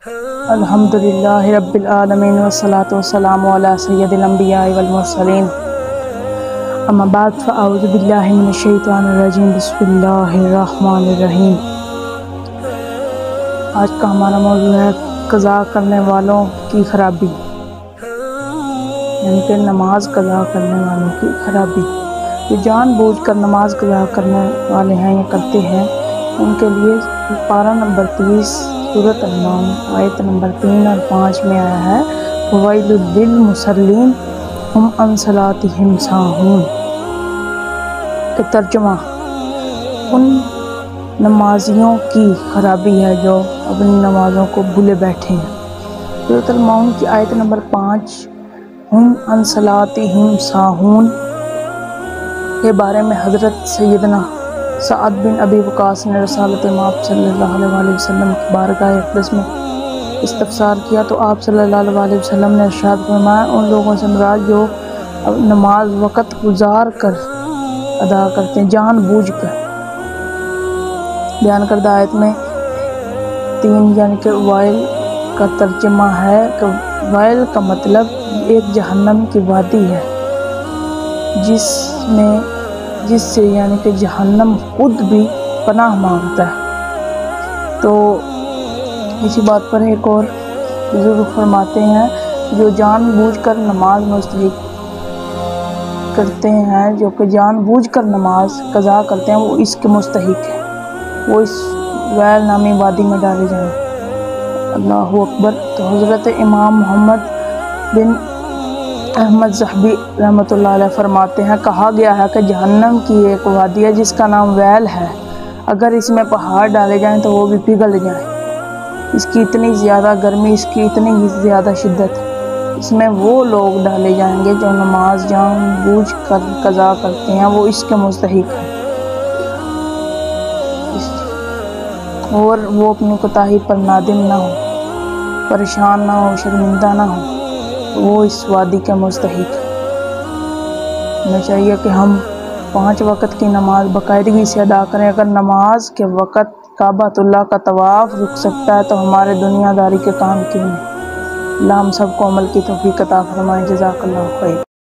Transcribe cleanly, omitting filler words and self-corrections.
الحمدللہ رب العالمین والصلاة والسلام علی سید الانبیاء والمرسلین اما بعد فاعوذ باللہ من الشیطان الرجیم بسم اللہ الرحمن الرحیم۔ آج کا ہمارا موضوع ہے قضا کرنے والوں کی خرابی، یعنی کہ نماز قضا کرنے والوں کی خرابی۔ جو جان بوجھ کر نماز قضا کرنے والے ہیں یا کرتے ہیں، ان کے لیے پارہ نمبر 30 سورۃ النام آیت نمبر 3 اور 5 میں آیا ہے وَوَيْلٌ لِّلْمُصَلِّينَ هُمْ عَنْ صَلَاتِهِمْ سَاهُونَ کہ ترجمہ ان نمازیوں کی خرابی ہے جو اپنی نمازوں کو بھولے بیٹھے ہیں۔ سورۃ المعون کی آیت نمبر 5 ہم عن صلاتہم ساہون کے بارے میں حضرت سیدنا سعد بن ابی وقاص نے رسالت مآب صلی اللہ علیہ وسلم کی بارگاہ اقدس میں استفسار کیا تو آپ صلی اللہ علیہ وسلم نے ارشاد فرمایا ان لوگوں سے مراد جو نماز وقت گزار کر ادا کرتے ہیں، جان بوجھ کر۔ بیان کردہ آیت میں 3 یعنی کہ وائل کا ترجمہ ہے کہ وائل کا مطلب ایک جہنم کی وادی ہے جس سے یعنی کہ جہنم خود بھی پناہ مانگتا ہے۔ تو اسی بات پر ایک اور بزرگ فرماتے ہیں جو جان بوجھ کر نماز مستحق کرتے ہیں، جو کہ جان بوجھ کر نماز قضا کرتے ہیں، وہ اس کے مستحق ہیں، وہ اس ویل نامی وادی میں ڈالے جائیں۔ اللہ اکبر۔ تو حضرت امام محمد بن احمد ذہبی رحمۃ اللہ علیہ فرماتے ہیں کہا گیا ہے کہ جہنم کی ایک وادی ہے جس کا نام ویل ہے، اگر اس میں پہاڑ ڈالے جائیں تو وہ بھی پگھل جائیں۔ اس کی اتنی زیادہ گرمی، اس کی اتنی زیادہ شدت، اس میں وہ لوگ ڈالے جائیں گے جو نماز جان بوجھ کر قضا کرتے ہیں، وہ اس کے مستحق ہیں اور وہ اپنی کوتاہی پر نادم نہ ہو، پریشان نہ ہو، شرمندہ نہ ہو، وہ اس وادی کے مستحق ہے۔ ہمیں چاہیے کہ ہم 5 وقت کی نماز باقاعدگی سے ادا کریں۔ اگر نماز کے وقت کعبۃ اللہ کا طواف رک سکتا ہے تو ہمارے دنیا داری کے کام کیوں نہیں۔ اللہ ہم سب کو عمل کی توفیق عطا فرمائے۔ جزاک اللہ خیر۔